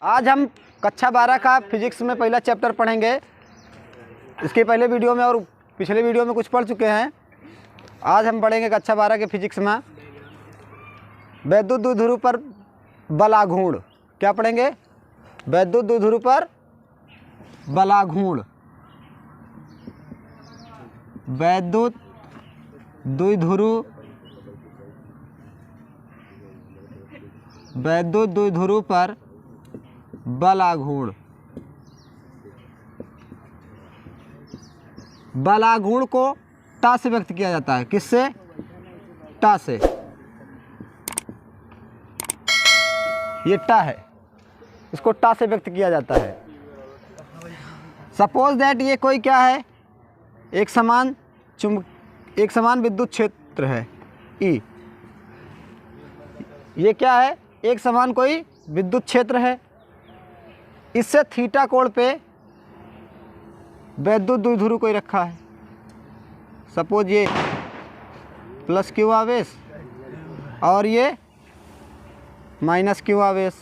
आज हम कक्षा 12 का फिजिक्स में पहला चैप्टर पढ़ेंगे। इसके पहले वीडियो में और पिछले वीडियो में कुछ पढ़ चुके हैं। आज हम पढ़ेंगे कक्षा 12 के फिजिक्स में वैद्युत द्विध्रुव पर बलाघूर्ण। क्या पढ़ेंगे? वैद्युत द्विध्रुव पर बलाघूर्ण। वैद्युत द्विध्रुव पर बलाघूर्ण। बलाघूर्ण को टा से व्यक्त किया जाता है। किससे? टा से। ये टा है, इसको टा से व्यक्त किया जाता है। सपोज दैट ये कोई क्या है, एक समान विद्युत क्षेत्र है ई। ये क्या है? एक समान कोई विद्युत क्षेत्र है। इससे थीटा कोण पे वैद्युत द्विध्रुव कोई रखा है। सपोज ये प्लस क्यू आवेश और ये माइनस क्यू आवेश,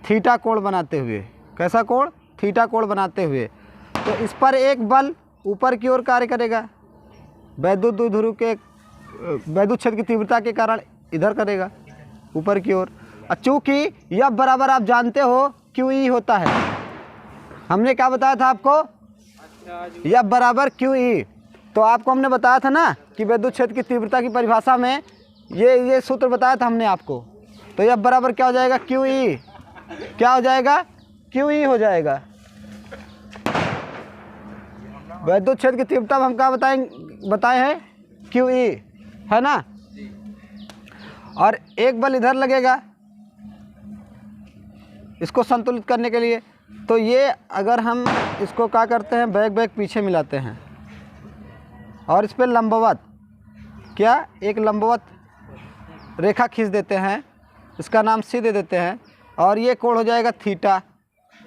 थीटा कोण बनाते हुए। कैसा कोण? थीटा कोण बनाते हुए। तो इस पर एक बल ऊपर की ओर कार्य करेगा, वैद्युत द्विध्रुव के वैद्युत क्षेत्र की तीव्रता के कारण इधर करेगा ऊपर की ओर। चूँकि यह बराबर आप जानते हो क्यू ई होता है। हमने क्या बताया था आपको? यह बराबर क्यू ई। तो आपको हमने बताया था ना कि वैद्युत क्षेत्र की तीव्रता की परिभाषा में ये सूत्र बताया था हमने आपको। तो यह बराबर क्या हो जाएगा? Q E. क्या हो जाएगा? क्यू ई हो जाएगा। वैद्युत क्षेत्र की तीव्रता हम क्या बताए हैं? क्यू ई, है ना। और एक बल इधर लगेगा इसको संतुलित करने के लिए। तो ये अगर हम इसको क्या करते हैं, बैक पीछे मिलाते हैं और इस पर लंबवत एक लंबवत रेखा खींच देते हैं, इसका नाम सी दे देते हैं। और ये कोण हो जाएगा थीटा।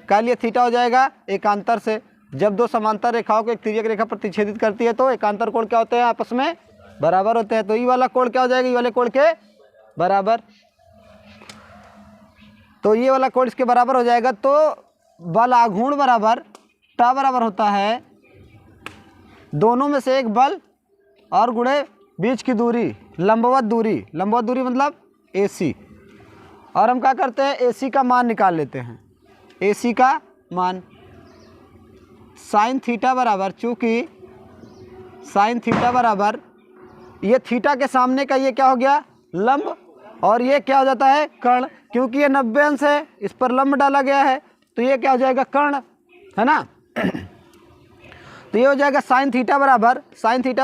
क्या लिए थीटा हो जाएगा? एकांतर से। जब दो समांतर रेखाओं को एक तिर्यक रेखा प्रतिच्छेदित करती है तो एकांतर कोण क्या होते हैं? आपस में बराबर होते हैं। तो ये वाला कोण क्या हो जाएगा? ये वाले कोण के बराबर। तो ये वाला कोण इसके बराबर हो जाएगा। तो बलाघूर्ण बराबर टा बराबर होता है दोनों में से एक बल और गुणे बीच की दूरी, लंबवत दूरी। लंबवत दूरी मतलब AC। और हम क्या करते हैं? AC का मान निकाल लेते हैं। AC का मान साइन थीटा बराबर, चूँकि साइन थीटा बराबर ये थीटा के सामने का ये क्या हो गया? लंब। और ये क्या हो जाता है? कर्ण। क्योंकि ये 90 अंश है, इस पर लंब डाला गया है तो ये क्या हो जाएगा? कर्ण, है ना। तो ये हो जाएगा साइन थीटा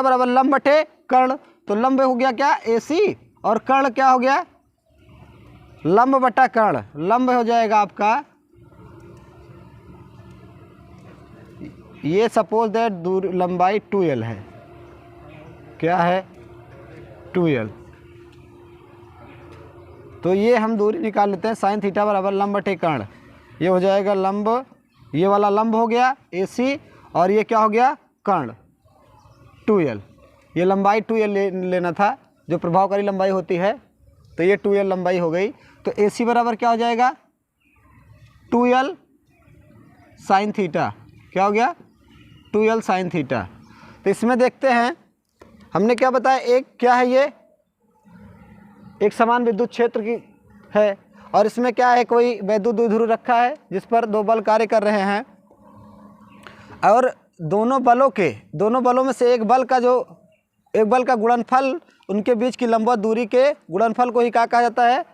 बराबर लंब बटे कर्ण। तो लंब हो गया क्या? AC। और कर्ण क्या हो गया? लंब बटा कर्ण। लंब हो जाएगा आपका, ये सपोज दैट दूर लंबाई 2L है। क्या है? 2L। तो ये हम दूरी निकाल लेते हैं। साइन थीटा बराबर लंब बटे कर्ण। ये हो जाएगा लंब, ये वाला लंब हो गया AC और ये क्या हो गया? कर्ण 2L। ये लंबाई 2L लेना था जो प्रभावकारी लंबाई होती है। तो ये 2L लंबाई हो गई। तो AC बराबर क्या हो जाएगा? 2L sine theta. क्या हो गया? 2L sine theta. तो इसमें देखते हैं हमने क्या बताया। एक क्या है? ये एक समान विद्युत क्षेत्र की है और इसमें क्या है? कोई वैद्युत द्विध्रुव रखा है जिस पर दो बल कार्य कर रहे हैं। और दोनों बलों में से एक बल का गुणनफल, उनके बीच की लंबवत दूरी के गुणनफल को ही क्या कहा जाता है?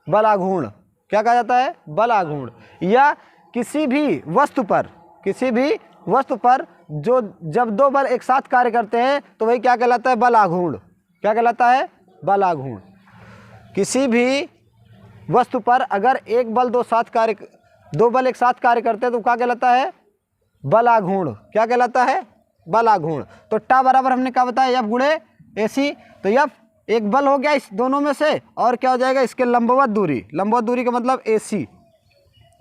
बलाघूर्ण। क्या कहा जाता है? बलाघूर्ण। या किसी भी वस्तु पर जब दो बल एक साथ कार्य करते हैं तो वही क्या कहलाता है? बलाघूर्ण। क्या कहलाता है? बलाघूर्ण। किसी भी वस्तु पर अगर एक बल दो बल एक साथ कार्य करते हैं तो क्या कहलाता है? बलाघूर्ण। क्या कहलाता है? बलाघूर्ण। तो टा बराबर हमने क्या बताया? F गुणे AC। तो F एक बल हो गया इस दोनों में से और क्या हो जाएगा? इसके लंबवत दूरी का मतलब AC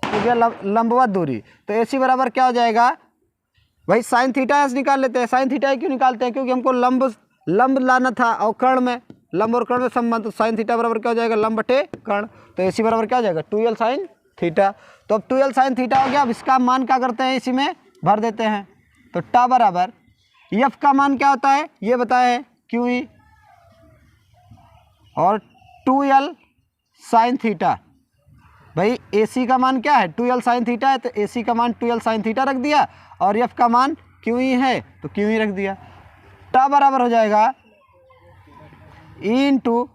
हो गया लंबवत दूरी। तो AC बराबर क्या हो जाएगा? भाई साइन थीटा निकाल लेते हैं। साइन थीटा क्यों निकालते हैं? क्योंकि हमको लंब लाना था और कर्ण में लंब और कर्ण में संबंध, तो साइन थीटा बराबर क्या हो जाएगा, लंब बटे कर्ण। तो AC बराबर क्या हो जाएगा, 2l साइन थीटा। तो अब 2l साइन थीटा हो गया। अब इसका मान क्या करते हैं, इसी में भर देते हैं। तो टा बराबर F का मान क्या होता है ये बताए QE और 2l साइन थीटा। भाई AC का मान क्या है, 2l साइन थीटा है, तो AC का मान 2l साइन थीटा रख दिया और F का मान QE है तो QE रख दिया। टा बराबर हो जाएगा E into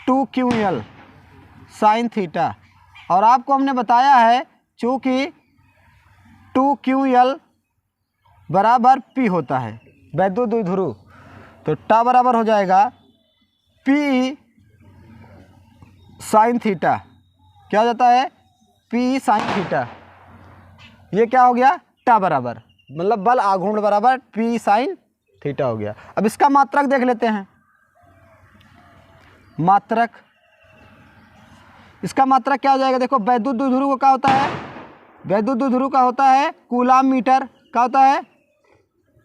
2QL sine theta. और आपको हमने बताया है चूँकि 2QL बराबर P होता है, वैद्युत द्विध्रुव, तो टा बराबर हो जाएगा P साइन थीटा। क्या हो जाता है, P साइन थीटा। ये क्या हो गया, टा बराबर मतलब बल आघूर्ण बराबर P साइन थीटा हो गया। अब इसका मात्रक देख लेते हैं। मात्रक, इसका मात्रक क्या हो जाएगा, देखो वैद्युत द्विध्रुव का होता है, वैद्युत द्विध्रुव का होता है कूलाम मीटर। क्या होता है,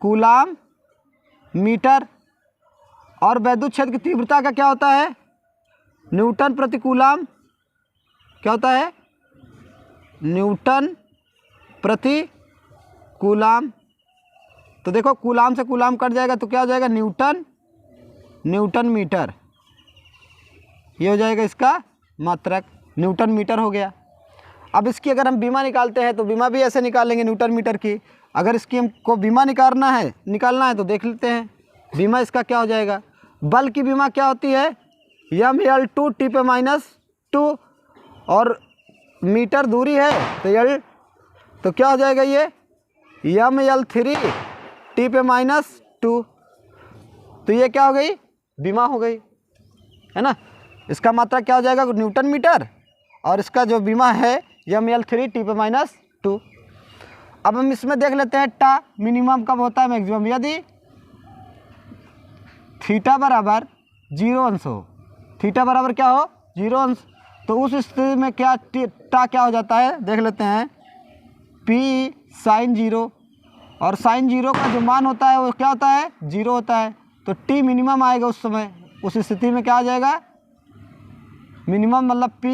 कूलाम मीटर। और वैद्युत क्षेत्र की तीव्रता का क्या होता है, न्यूटन प्रति कूलाम। क्या होता है, न्यूटन प्रति कूलाम। तो देखो कूलाम से कूलाम कट जाएगा तो क्या हो जाएगा, न्यूटन, न्यूटन मीटर। ये हो जाएगा इसका मात्रक, न्यूटन मीटर हो गया। अब इसकी अगर हम बीमा निकालते हैं तो बीमा भी ऐसे निकालेंगे न्यूटन मीटर की। अगर इसकी हमको बीमा निकालना है तो देख लेते हैं। बीमा इसका क्या हो जाएगा, बल की बीमा क्या होती है, mL2 T पे -2 और मीटर दूरी है तो L, तो क्या हो जाएगा ये mL3 T पे -2। तो ये क्या हो गई, बीमा हो गई, है ना। इसका मात्रा क्या हो जाएगा, न्यूटन मीटर, और इसका जो बीमा है mL3 T पे -2। अब हम इसमें देख लेते हैं टा मिनिमम कब होता है, मैक्सिमम। यदि थीटा बराबर 0 अंश हो, थीटा बराबर क्या हो, 0 अंश, तो उस स्थिति में क्या टा क्या हो जाता है, देख लेते हैं। P साइन 0, और साइन 0 का जो मान होता है वो क्या होता है, 0 होता है। तो T मिनिमम आएगा उस समय, उस स्थिति में क्या आ जाएगा, मिनिमम मतलब P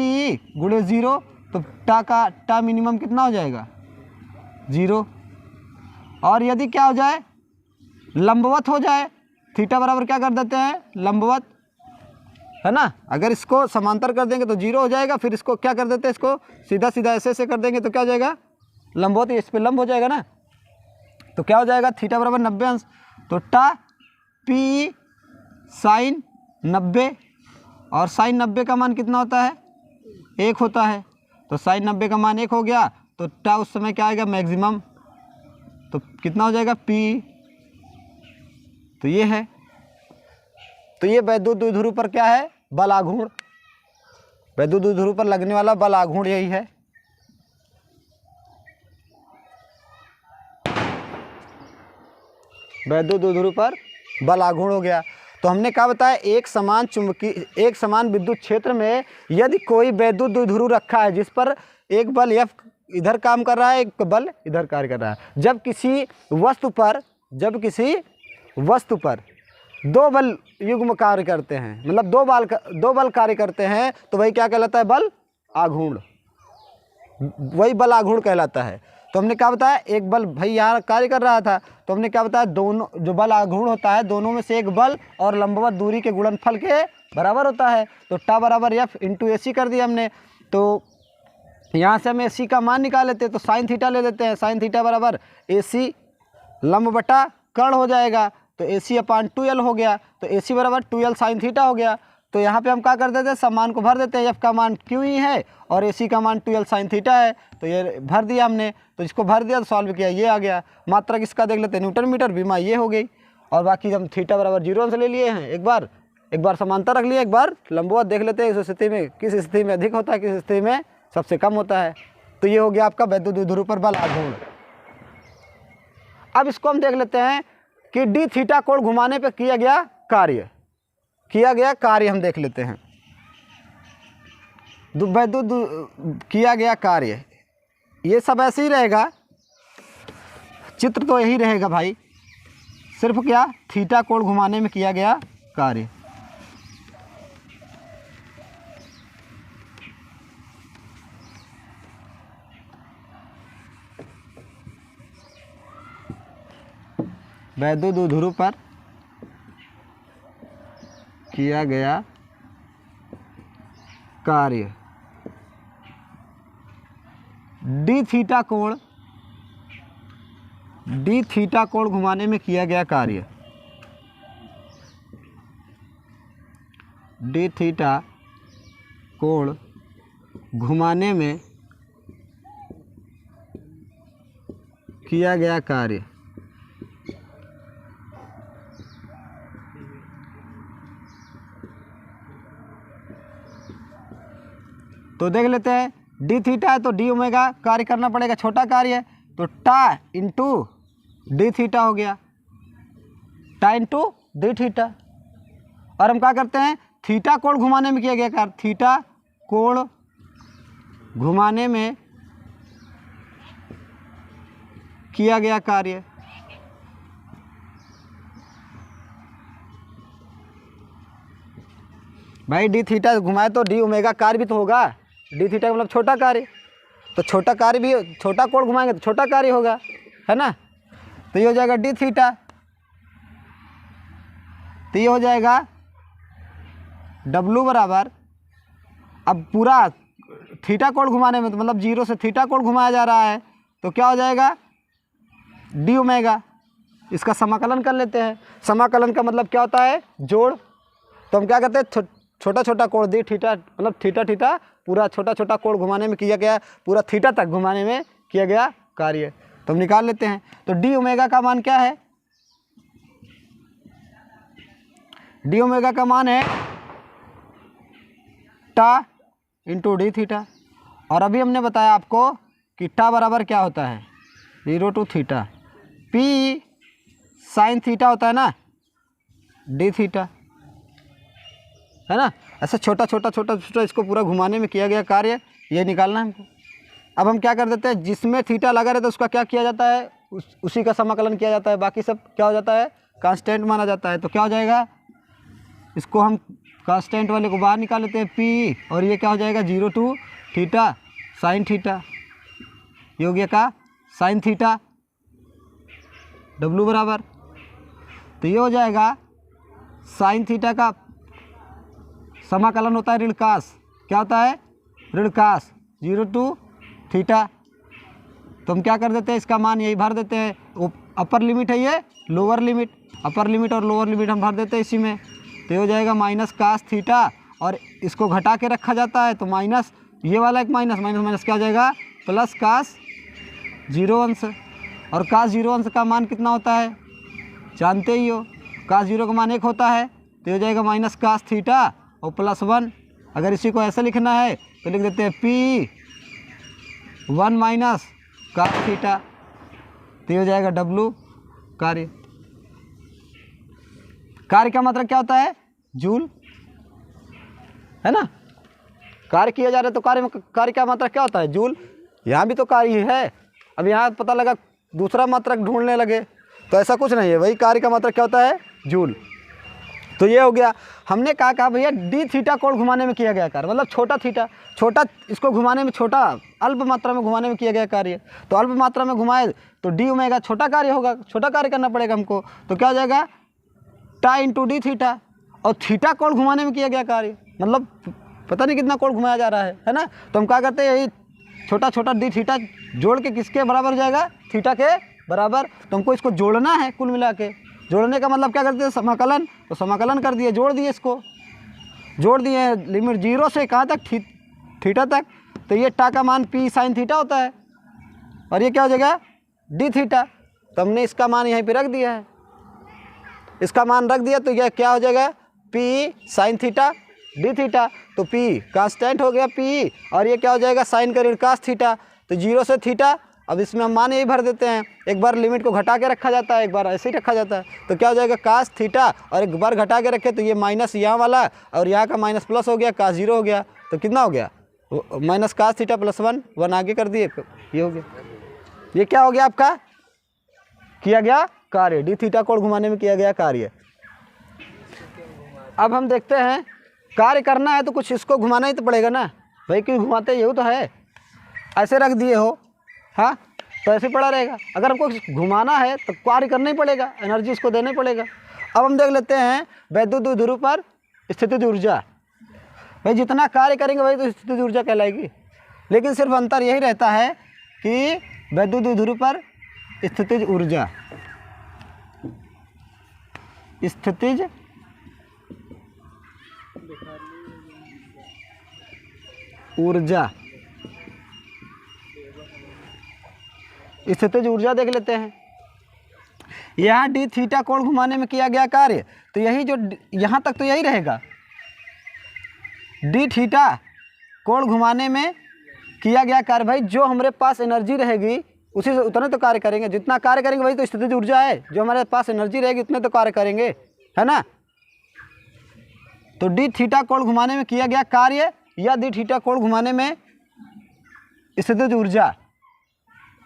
गुणे 0, तो टा मिनिमम कितना हो जाएगा, 0। और यदि क्या हो जाए, लंबवत हो जाए, थीटा बराबर क्या कर देते हैं, लंबवत, है ना। अगर इसको समांतर कर देंगे तो 0 हो जाएगा, फिर इसको क्या कर देते हैं, इसको सीधा सीधा ऐसे कर देंगे तो क्या हो जाएगा, लंबवत, इस पे लंब हो जाएगा ना। तो क्या हो जाएगा, थीटा बराबर 90 अंश। तो टा P साइन 90, और साइन 90 का मान कितना होता है, 1 होता है। तो साइन 90 का मान 1 हो गया, तो टा उस समय क्या आएगा, मैक्सिमम। तो कितना हो जाएगा, P। तो ये है, तो ये वैद्युत द्विध्रुव पर क्या है, बल आघूर्ण। वैद्युत द्विध्रुव पर लगने वाला बल आघूर्ण यही है। वैद्युत द्विध्रुव पर बल आघूर्ण हो गया। तो हमने क्या बताया, एक समान विद्युत क्षेत्र में यदि कोई वैद्युत द्विध्रुव रखा है जिस पर एक बल F इधर काम कर रहा है, एक बल इधर कार्य कर रहा है। जब किसी वस्तु पर दो बल युग्म कार्य करते हैं, मतलब दो बल कार्य करते हैं, तो वही क्या कहलाता है, बल आघूर्ण। वही बल आघूर्ण कहलाता है। तो हमने क्या बताया, एक बल भाई यहाँ कार्य कर रहा था, तो हमने क्या बताया, दोनों जो बल आघूर्ण होता है दोनों में से एक बल और लंबवत दूरी के गुणनफल के बराबर होता है। तो टा बराबर F इंटू AC कर दिया हमने। तो यहाँ से हम AC का मान निकाल लेते हैं, तो साइन थीटा ले लेते हैं। साइन थीटा बराबर AC लंब बटा कर्ण हो जाएगा, तो AC/2l हो गया। तो AC बराबर 2l साइन थीटा हो गया। तो यहाँ पे हम क्या कर देते हैं, सब मान को भर देते हैं। F का मान QE है और AC का मान 2l साइन थीटा है, तो ये भर दिया हमने। तो इसको भर दिया तो सॉल्व किया, ये आ गया। मात्रक इसका देख लेते हैं, न्यूटन मीटर, बीमा ये हो गई। और बाकी हम थीटा बराबर 0 अंश ले लिए हैं, एक बार समांतर रख लिया, एक बार लंबवत देख लेते हैं। इस स्थिति में किस स्थिति में अधिक होता है, किस स्थिति में सबसे कम होता है। तो ये हो गया आपका वैद्युत द्विध्रुव पर बल आघूर्ण। अब इसको हम देख लेते हैं कि डी थीटा कोण घुमाने पर किया गया कार्य हम देख लेते हैं। वैद्युत किया गया कार्य, ये सब ऐसे ही रहेगा, चित्र तो यही रहेगा भाई, सिर्फ क्या थीटा कोण घुमाने में किया गया कार्य। वैद्युत ध्रुव पर किया गया कार्य डी थीटा कोण घुमाने में किया गया कार्य डी थीटा कोण घुमाने में किया गया कार्य। तो देख लेते हैं, डी थीटा है तो डी ओमेगा कार्य करना पड़ेगा, छोटा कार्य है तो टा इंटू डी थीटा हो गया, टा इंटू डी थीटा। और हम क्या करते हैं, थीटा कोण घुमाने में किया गया कार्य, थीटा कोण घुमाने में किया गया कार्य भाई डी थीटा घुमाए तो डी ओमेगा कार्य भी तो होगा, डी थीटा का मतलब छोटा कार्य, तो छोटा कार्य भी, छोटा कोण घुमाएंगे तो छोटा कार्य होगा, है ना। तो ये हो जाएगा डी थीटा, तो ये हो जाएगा डब्लू बराबर, अब पूरा थीटा कोण घुमाने में तो मतलब जीरो से थीटा कोण घुमाया जा रहा है तो क्या हो जाएगा डी ओमेगा। इसका समाकलन कर लेते हैं, समाकलन का मतलब क्या होता है जोड़। तो हम क्या करते हैं, छोटा छोटा कोण डी थीटा मतलब थीटा थीटा पूरा छोटा छोटा कोण घुमाने में किया गया, पूरा थीटा तक घुमाने में किया गया कार्य, तो हम निकाल लेते हैं। तो डी ओमेगा का मान क्या है, डी ओमेगा का मान है टा इंटू डी थीटा। और अभी हमने बताया आपको कि टा बराबर क्या होता है 0 टू थीटा, पी साइन थीटा होता है ना डी थीटा, है ना। ऐसे छोटा छोटा छोटा छोटा इसको पूरा घुमाने में किया गया कार्य ये निकालना है हमको। अब हम क्या कर देते हैं, जिसमें थीटा लगा रहता है उसका क्या किया जाता है, उसी का समाकलन किया जाता है, बाकी सब क्या हो जाता है कांस्टेंट माना जाता है। तो क्या हो जाएगा, इसको हम कांस्टेंट वाले को बाहर निकाल लेते हैं पी, और ये क्या हो जाएगा 0 टू थीटा साइन थीटा, ये हो गया का साइन थीटा डब्लू बराबर। तो ये हो जाएगा साइन थीटा का समाकलन होता है ऋण कास, क्या होता है ऋण कास 0 टू थीटा। तो हम क्या कर देते हैं, इसका मान यही भर देते हैं, वो अपर लिमिट है ये लोअर लिमिट, अपर लिमिट और लोअर लिमिट हम भर देते हैं इसी में। तो ये हो जाएगा माइनस कास थीटा, और इसको घटा के रखा जाता है तो माइनस ये वाला एक माइनस माइनस माइनस क्या हो जाएगा प्लस कास 0 अंश। और कास 0 अंश का मान कितना होता है जानते ही हो, कास 0 का मान 1 होता है, तो हो जाएगा माइनस कास थीटा और प्लस 1। अगर इसी को ऐसे लिखना है तो लिख देते हैं पी 1 माइनस कास थीटा, तो हो जाएगा डब्लू कार्य। कार्य का मात्रक क्या होता है जूल, है ना। कार्य किया जा रहा है तो कार्य का मात्रक क्या होता है जूल। यहाँ भी तो कार्य है, अब यहाँ पता लगा दूसरा मात्रक ढूंढने लगे, तो ऐसा कुछ नहीं है, वही कार्य का मात्रक क्या होता है जूल। तो ये हो गया, हमने कहा भैया डी थीटा कोण घुमाने में किया गया कार्य, मतलब छोटा थीटा, छोटा इसको घुमाने में, छोटा अल्प मात्रा में घुमाने में किया गया कार्य। तो अल्प मात्रा में घुमाए तो डी ओमेगा छोटा कार्य होगा, छोटा कार्य करना पड़ेगा हमको। तो क्या हो जाएगा टा इंटू डी थीटा, और थीटा कोण घुमाने में किया गया कार्य, मतलब पता नहीं कितना कोण घुमाया जा रहा है ना। तो हम क्या करते हैं, यही छोटा छोटा डी थीटा जोड़ के किसके बराबर हो जाएगा थीटा के बराबर। तो हमको इसको जोड़ना है, कुल मिला के जोड़ने का मतलब क्या करते हैं समाकलन, तो समाकलन कर दिए, जोड़ दिए, इसको जोड़ दिए लिमिट 0 से कहाँ तक थीटा तक। तो ये टा का मान पी साइन थीटा होता है, और ये क्या हो जाएगा डी थीटा। तो हमने इसका मान यहीं पे रख दिया है, इसका मान रख दिया, तो यह क्या हो जाएगा P sine theta D theta. तो पी कांस्टेंट हो गया पी, और ये क्या हो जाएगा साइन का ऋण कास थीटा। तो 0 से थीटा, अब इसमें हम मान यही भर देते हैं, एक बार लिमिट को घटा के रखा जाता है, एक बार ऐसे ही रखा जाता है। तो क्या हो जाएगा कास थीटा, और एक बार घटा के रखे तो ये माइनस यहाँ वाला और यहाँ का माइनस प्लस हो गया, कास 0 हो गया। तो कितना हो गया माइनस कास थीटा प्लस 1 आगे कर दिए, ये हो गया। ये क्या हो गया आपका किया गया कार्य, डी थीटा कोण घुमाने में किया गया कार्य। अब हम देखते हैं कार्य करना है तो कुछ इसको घुमाना ही तो पड़ेगा ना भाई, क्यों घुमाते यही तो है, ऐसे रख दिए हो हाँ तो ऐसे पड़ा रहेगा। अगर हमको घुमाना है तो कार्य करना ही पड़ेगा, एनर्जी इसको देना ही पड़ेगा। अब हम देख लेते हैं वैद्युत द्विध्रुव पर स्थितिज ऊर्जा। भाई जितना कार्य करेंगे वही तो स्थितिज ऊर्जा कहलाएगी, लेकिन सिर्फ अंतर यही रहता है कि वैद्युत द्विध्रुव पर स्थितिज ऊर्जा, स्थितिज ऊर्जा, स्थितिज ऊर्जा देख लेते हैं। यहाँ डी थीटा कोण घुमाने में किया गया कार्य, तो यही जो यहाँ तक तो यही रहेगा, डी थीटा कोण घुमाने में किया गया कार्य। भाई जो हमारे पास एनर्जी रहेगी उसी से उतने तो कार्य करेंगे, जितना कार्य करेंगे वही तो स्थितिज ऊर्जा है। जो हमारे पास एनर्जी रहेगी उतने तो कार्य करेंगे, है ना। तो डी थीटा कोण घुमाने में किया गया कार्य या डी थीटा कोण घुमाने में स्थितिज ऊर्जा,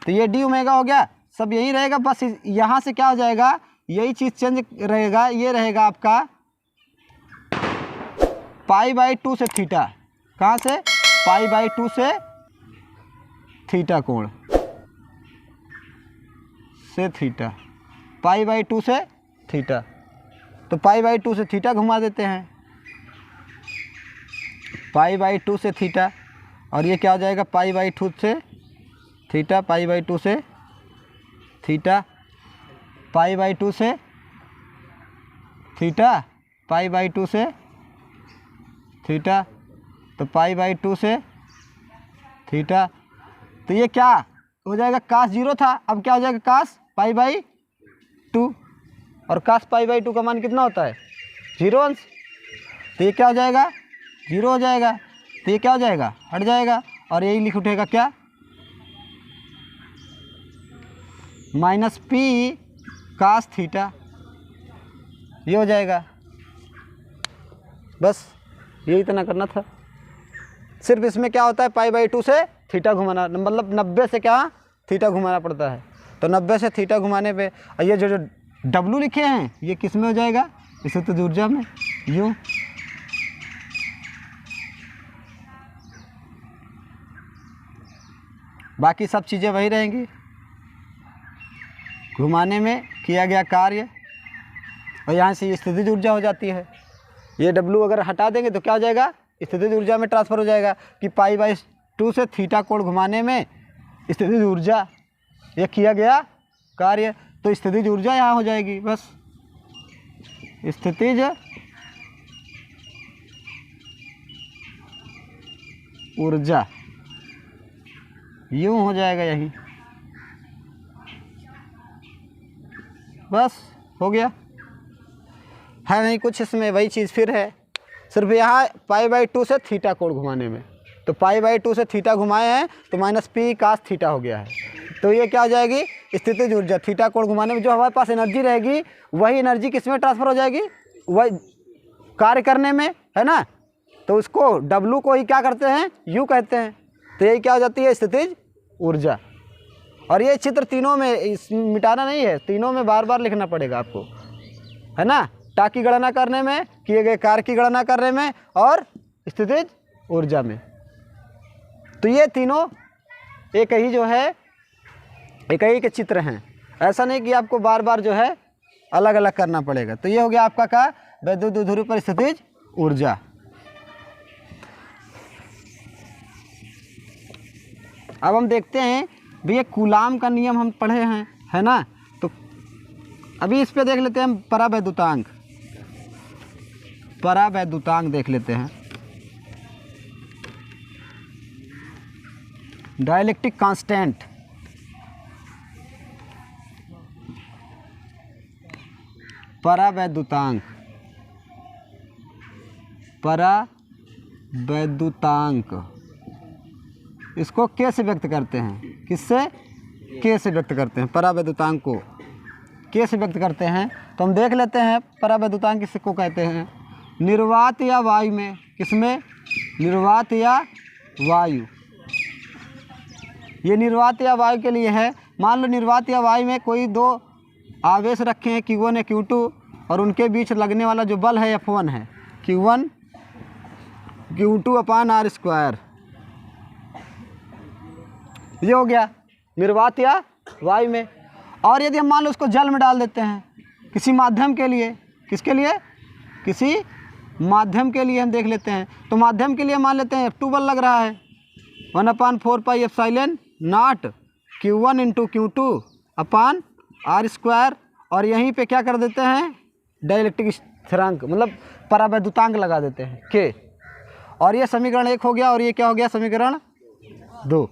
तो ये डी ओमेगा हो गया, सब यही रहेगा। बस यहाँ से क्या हो जाएगा, यही चीज़ चेंज रहेगा, ये रहेगा आपका π/2 से थीटा। कहाँ से, π/2 से थीटा कोण से थीटा, π/2 से थीटा, तो π/2 से थीटा घुमा देते हैं, π/2 से थीटा, और ये क्या हो जाएगा π/2 से थीटा, π/2 से थीटा, π/2 से थीटा, π/2 से थीटा, तो π/2 से थीटा, तो ये क्या हो जाएगा, cos 0 था, अब क्या हो जाएगा cos π/2, और cos π/2 का मान कितना होता है 0 अंश, तो ये क्या हो जाएगा 0 हो जाएगा, तो ये क्या हो जाएगा हट जाएगा, और यही लिख उठेगा क्या -p cos थीटा, ये हो जाएगा। बस यही इतना करना था। सिर्फ इसमें क्या होता है π/2 से थीटा घुमाना, मतलब 90 से क्या थीटा घुमाना पड़ता है, तो 90 से थीटा घुमाने पे ये जो W लिखे हैं ये किस में हो जाएगा, स्थितिज ऊर्जा में, यूँ। बाकी सब चीज़ें वही रहेंगी, घुमाने में किया गया कार्य, और यहाँ से स्थितिज ऊर्जा हो जाती है। ये W अगर हटा देंगे तो क्या हो जाएगा, स्थितिज ऊर्जा में ट्रांसफ़र हो जाएगा कि π/2 से थीटा कोण घुमाने में स्थितिज ऊर्जा, ये किया गया कार्य, तो स्थितिज ऊर्जा यहाँ हो जाएगी। बस स्थितिज ऊर्जा यूँ हो जाएगा, यही बस हो गया, है नहीं कुछ इसमें, वही चीज़ फिर है, सिर्फ यहाँ π/2 से थीटा कोण घुमाने में, तो π/2 से थीटा घुमाए हैं तो -p cos थीटा हो गया है, तो ये क्या हो जाएगी स्थितिज ऊर्जा। थीटा कोण घुमाने में जो हमारे पास एनर्जी रहेगी वही एनर्जी किस में ट्रांसफ़र हो जाएगी, वही कार्य करने में, है ना। तो उसको W को ही क्या करते हैं, U कहते हैं, तो यही क्या हो जाती है स्थितिज ऊर्जा। और ये चित्र तीनों में मिटाना नहीं है, तीनों में बार बार लिखना पड़ेगा आपको, है ना, टा की गणना करने में, किए गए कार्य की गणना करने में, और स्थितिज ऊर्जा में। तो ये तीनों एक ही जो है, एक ही के चित्र हैं, ऐसा नहीं कि आपको बार बार जो है अलग अलग करना पड़ेगा। तो ये हो गया आपका क्या, वैद्युत द्विध्रुव पर स्थितिज ऊर्जा। अब हम देखते हैं भैया कूलाम का नियम हम पढ़े हैं, है ना, तो अभी इस पे देख लेते हैं हम परावैद्युतांक, परावैद्युतांक देख लेते हैं। डाइलेक्ट्रिक कांस्टेंट, परावैद्युतांक, परावैद्युतांक इसको के से व्यक्त करते हैं, किससे, के से व्यक्त करते हैं, परावैद्युतांक को के से व्यक्त करते हैं। तो हम देख लेते हैं परावैद्युतांक किसको कहते हैं, निर्वात या वायु में, किसमें, निर्वात या वायु, ये निर्वात या वायु के लिए है। मान लो निर्वात या वायु में कोई दो आवेश रखे हैं Q1 या Q2 और उनके बीच लगने वाला जो बल है F1 है, Q1 Q2 upon R square. ये हो गया निर्वात या वायु में। और यदि हम मान लो उसको जल में डाल देते हैं किसी माध्यम के लिए, किसके लिए, किसी माध्यम के लिए हम देख लेते हैं। तो माध्यम के लिए मान लेते हैं F2 बल लग रहा है 1/4 pi epsilon not Q1 into Q2 upon R square. और यहीं पे क्या कर देते हैं, डाइलेक्ट्रिक स्थिरांक मतलब परावैद्युतांक लगा देते हैं K। और ये समीकरण 1 हो गया और ये क्या हो गया, समीकरण 2।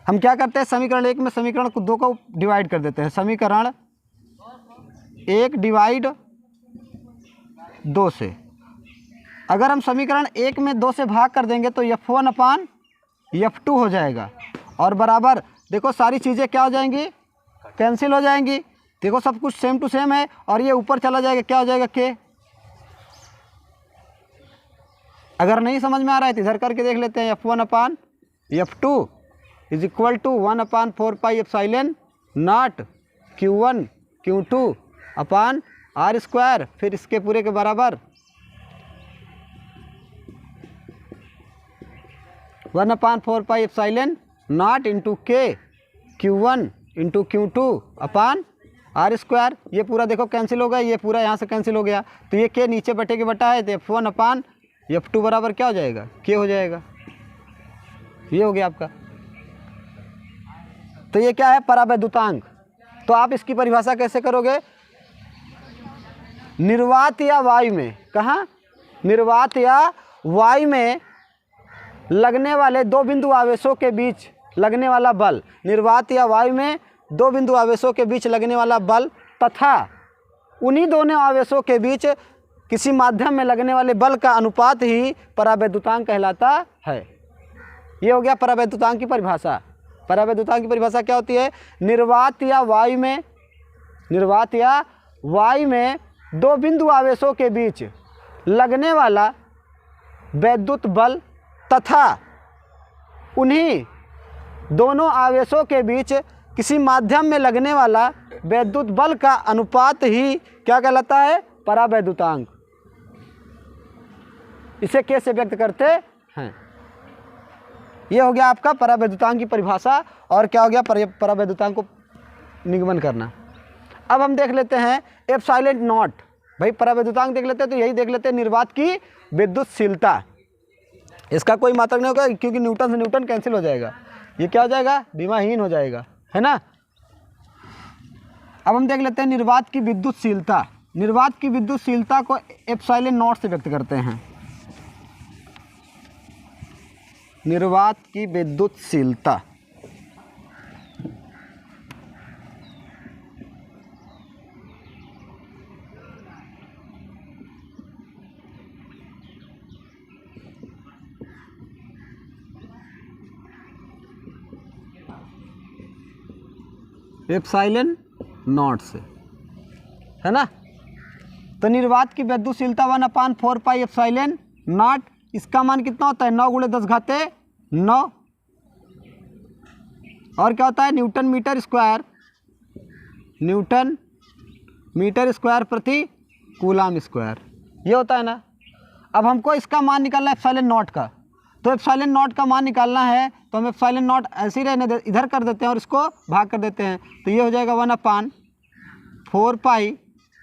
हम क्या करते हैं, समीकरण 1 में समीकरण 2 को डिवाइड कर देते हैं। समीकरण 1 डिवाइड 2 से, अगर हम समीकरण 1 में 2 से भाग कर देंगे तो F1 अपान F2 हो जाएगा। और बराबर देखो सारी चीज़ें क्या हो जाएंगी, कैंसिल हो जाएंगी। देखो सब कुछ सेम टू सेम है और ये ऊपर चला जाएगा, क्या हो जाएगा K। अगर नहीं समझ में आ रहा है तो इधर करके देख लेते हैं। F1 upon F2 is equal to 1/4 pi epsilon not Q1 Q2 upon R square, फिर इसके पूरे के बराबर 1/4 pi epsilon not into K Q1 into Q2 upon R square. ये पूरा देखो कैंसिल हो गया, ये पूरा यहाँ से कैंसिल हो गया, तो ये K नीचे बटे के बटा है, तो F1 अपान F2 बराबर क्या हो जाएगा, K हो जाएगा। ये हो गया आपका। तो ये क्या है, परावैद्युतांक। तो आप इसकी परिभाषा कैसे करोगे, निर्वात या वायु में, कहाँ, निर्वात या वायु में लगने वाले दो बिंदु आवेशों के बीच लगने वाला बल, निर्वात या वायु में दो बिंदु आवेशों के बीच लगने वाला बल तथा उन्हीं दोनों आवेशों के बीच किसी माध्यम में लगने वाले बल का अनुपात ही परावैद्युतांक कहलाता है। ये हो गया परावैद्युतांक की परिभाषा। परावैद्युतांक की परिभाषा क्या होती है, निर्वात या वायु में, निर्वात या वायु में दो बिंदु आवेशों के बीच लगने वाला वैद्युत बल तथा उन्हीं दोनों आवेशों के बीच किसी माध्यम में लगने वाला वैद्युत बल का अनुपात ही क्या कहलाता है, परावैद्युतांक। इसे कैसे व्यक्त करते हैं। ये हो गया आपका परावैद्युतांक की परिभाषा। और क्या हो गया, परावैद्युतांक को निगमन करना। अब हम देख लेते हैं एप्सिलॉन नॉट। भाई परावैद्युतांक देख लेते हैं तो यही देख लेते हैं निर्वात की विद्युतशीलता। इसका कोई मात्रक नहीं होगा क्योंकि न्यूटन से न्यूटन कैंसिल हो जाएगा, ये क्या हो जाएगा, विमाहीन हो जाएगा, है ना। अब हम देख लेते हैं निर्वात की विद्युतशीलता। निर्वात की विद्युतशीलता को एप्सिलॉन नॉट से व्यक्त करते हैं। निर्वात की विद्युतशीलता एप्सिलॉन नॉट से, है ना। तो निर्वात की विद्युतशीलता 1/4 पाई एप्सिलॉन नॉट, इसका मान कितना होता है, 9 × 10⁻9। और क्या होता है, newton metre square, newton metre square प्रति कूलाम स्क्वायर, ये होता है ना। अब हमको इसका मान निकालना है एप्सिलॉन नॉट का। तो एप्सिलॉन नॉट का मान निकालना है तो हम एप्सिलॉन नॉट ऐसे ही रहने इधर कर देते हैं और इसको भाग कर देते हैं। तो ये हो जाएगा 1/4 पाई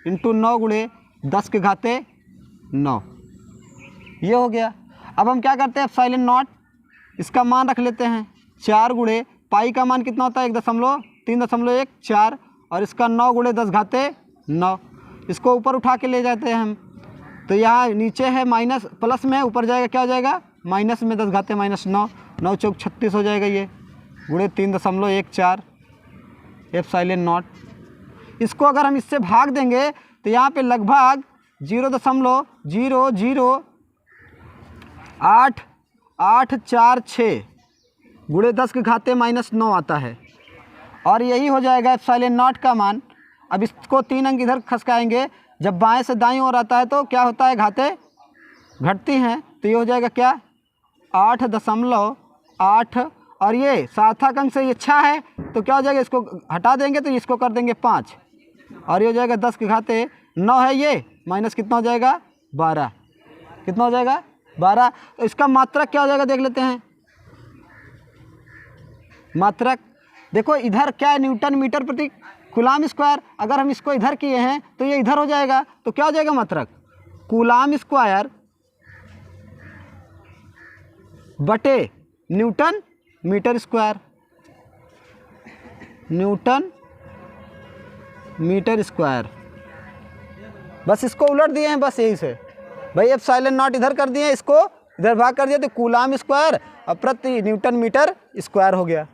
इंटू 9 × 10⁻9, ये हो गया। अब हम क्या करते हैं, एप्सिलॉन नॉट इसका मान रख लेते हैं 4 × पाई का मान कितना होता है 1.314 और इसका 9 × 10⁻9। इसको ऊपर उठा के ले जाते हैं हम। तो यहाँ नीचे है माइनस, प्लस में ऊपर जाएगा क्या हो जाएगा, माइनस में 10⁻−9, 9 × 4 = 36 हो जाएगा, ये × 3.14 एप्सिलॉन नॉट। इसको अगर हम इससे भाग देंगे तो यहाँ पे लगभग 0.00846 × 10⁻−9 आता है और यही हो जाएगा एप्सिलॉन नॉट का मान। अब इसको 3 अंक इधर खसकाएंगे, जब बाएं से दाईं ओर आता है तो क्या होता है, घातें घटती हैं। तो ये हो जाएगा क्या, 8.8 और ये सार्थक अंक से ये 6 है, तो क्या हो जाएगा, इसको हटा देंगे तो इसको कर देंगे 5 और ये हो जाएगा 10 के घाते 9 है ये, माइनस कितना हो जाएगा 12, कितना हो जाएगा 12। तो इसका मात्रक क्या हो जाएगा देख लेते हैं। मात्रक देखो इधर क्या है, न्यूटन मीटर प्रति कूलाम स्क्वायर, अगर हम इसको इधर किए हैं तो ये इधर हो जाएगा, तो क्या हो जाएगा मात्रक कूलाम स्क्वायर बटे newton metre square, newton metre square. बस इसको उलट दिए हैं, बस यही से भाई एप्सिलॉन नॉट इधर कर दिए, इसको इधर भाग कर दिया तो कूलाम स्क्वायर और प्रति न्यूटन मीटर स्क्वायर हो गया।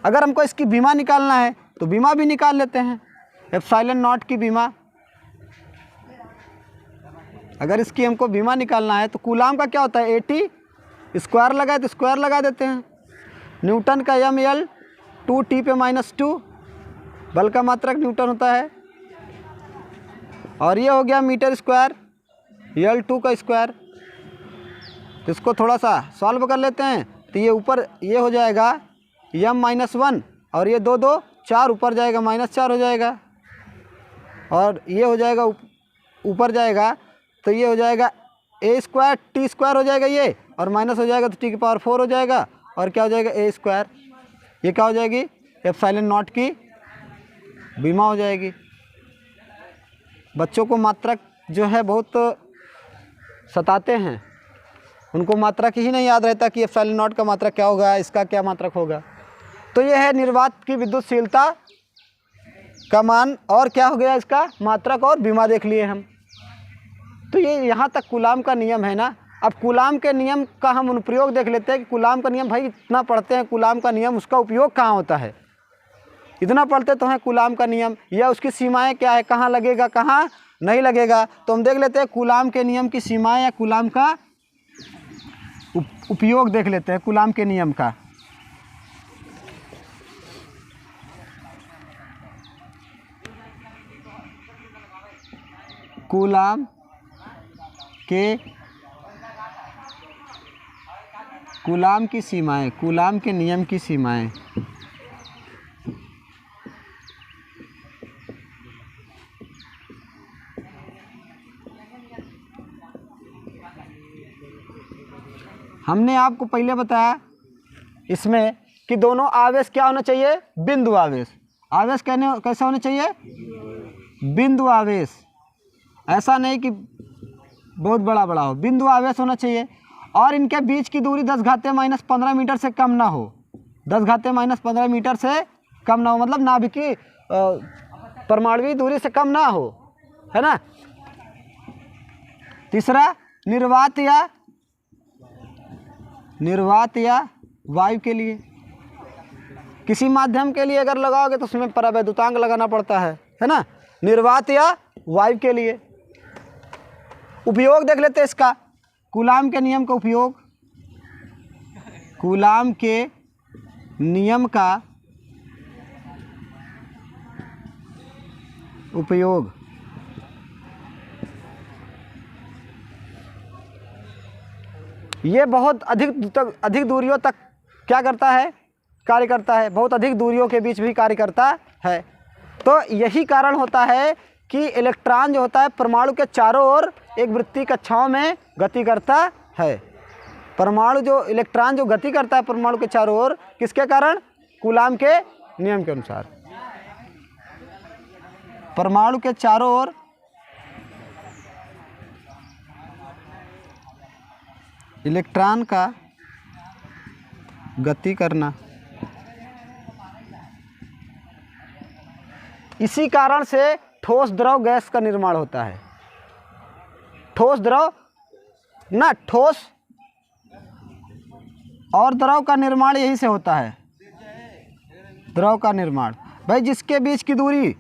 अगर हमको इसकी बीमा निकालना है तो बीमा भी निकाल लेते हैं, एप्सिलॉन नॉट की बीमा। अगर इसकी हमको बीमा निकालना है तो कूलाम का क्या होता है 80, स्क्वायर लगाए तो स्क्वायर लगा देते हैं, न्यूटन का ml 2t पे -2, बल का मात्रक न्यूटन होता है, और ये हो गया मीटर स्क्वायर L2 का स्क्वायर। तो इसको थोड़ा सा सॉल्व कर लेते हैं, तो ये ऊपर ये हो जाएगा m-1 और ये 2 2 4 ऊपर जाएगा -4 हो जाएगा, और ये हो जाएगा ऊपर जाएगा तो ये हो जाएगा a स्क्वायर t स्क्वायर हो जाएगा ये, और माइनस हो जाएगा तो t की पावर 4 हो जाएगा, और क्या हो जाएगा a स्क्वायर। ये क्या हो जाएगी एप्सिलॉन नॉट की बीमा हो जाएगी। बच्चों को मात्रक जो है बहुत सताते हैं, उनको मात्रक ही नहीं याद रहता कि एप्सिलॉन नॉट का मात्रक क्या होगा, इसका क्या मात्रक होगा। तो ये है निर्वात की विद्युतशीलता का मान, और क्या हो गया इसका मात्रक और बीमा देख लिए हम। तो ये यहाँ तक कूलाम का नियम है ना। अब कूलाम के नियम का हम अनुप्रयोग देख लेते हैं कि कूलाम का नियम, भाई इतना पढ़ते हैं कूलाम का नियम, उसका उपयोग कहाँ होता है, इतना पढ़ते तो हैं कूलाम का नियम, या उसकी सीमाएं क्या है, कहाँ लगेगा कहाँ नहीं लगेगा। तो हम देख लेते हैं कूलाम के नियम की सीमाएं या कूलाम का उपयोग देख लेते हैं कूलाम के नियम का। कूलाम की सीमाएं, कूलाम के नियम की सीमाएं। हमने आपको पहले बताया इसमें कि दोनों आवेश क्या होना चाहिए, बिंदु आवेश। आवेश कैसे होने चाहिए, बिंदु आवेश, ऐसा नहीं कि बहुत बड़ा बड़ा हो, बिंदु आवेश होना चाहिए। और इनके बीच की दूरी 10⁻⁻15 मीटर से कम ना हो, 10⁻⁻15 मीटर से कम ना हो, मतलब नाभिकीय परमाणुवीय दूरी से कम ना हो, है ना। तीसरा निर्वात या वायु के लिए, किसी माध्यम के लिए अगर लगाओगे तो उसमें परावैद्युतांक लगाना पड़ता है ना। निर्वात या वायु के लिए उपयोग देख लेते हैं इसका, कूलाम के नियम का उपयोग। कूलाम के नियम का उपयोग ये बहुत अधिक दूरियों तक क्या करता है, कार्य करता है, बहुत अधिक दूरियों के बीच भी कार्य करता है। तो यही कारण होता है कि इलेक्ट्रॉन जो होता है परमाणु के चारों ओर एक वृत्तीय कक्षाओं में गति करता है। परमाणु जो इलेक्ट्रॉन जो गति करता है परमाणु के चारों ओर, किसके कारण, कूलाम के नियम के अनुसार। परमाणु के चारों ओर इलेक्ट्रॉन का गति करना, इसी कारण से ठोस द्रव गैस का निर्माण होता है। ठोस द्रव ना, ठोस और द्रव का निर्माण यही से होता है। द्रव का निर्माण भाई जिसके बीच की दूरी,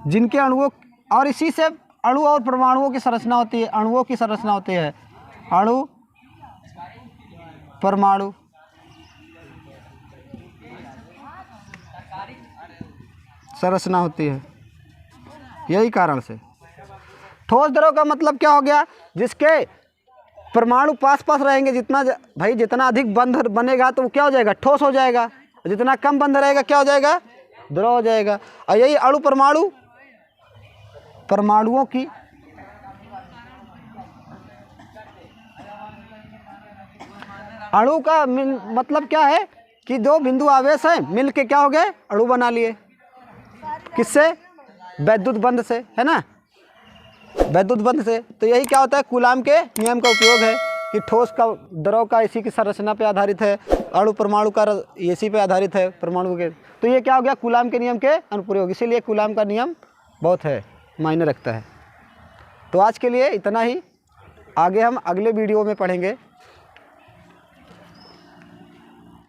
जिनके अणुओं, और इसी से अणु और परमाणुओं की संरचना होती है, अणुओं की संरचना होती है, अणु परमाणु। संरचना होती है, यही कारण से। ठोस द्रव का मतलब क्या हो गया, जिसके परमाणु पास पास रहेंगे, जितना भाई जितना अधिक बंध बनेगा तो वो क्या हो जाएगा, ठोस हो जाएगा, जितना कम बंध रहेगा क्या हो जाएगा, द्रव हो जाएगा। और यही अणु परमाणु, परमाणुओं की अणु का मतलब क्या है कि दो बिंदु आवेश हैं मिल के क्या हो गए, अणु बना लिए। किससे, वैद्युत बंध से, है ना, वैद्युत बंध से। तो यही क्या होता है, कूलाम के नियम का उपयोग है कि ठोस का द्रव का इसी की संरचना पे आधारित है, अणु परमाणु का इसी पे आधारित है परमाणु के। तो ये क्या हो गया, कूलाम के नियम के अनुप्रयोग। इसीलिए कूलाम का नियम बहुत है, मायने रखता है। तो आज के लिए इतना ही, आगे हम अगले वीडियो में पढ़ेंगे।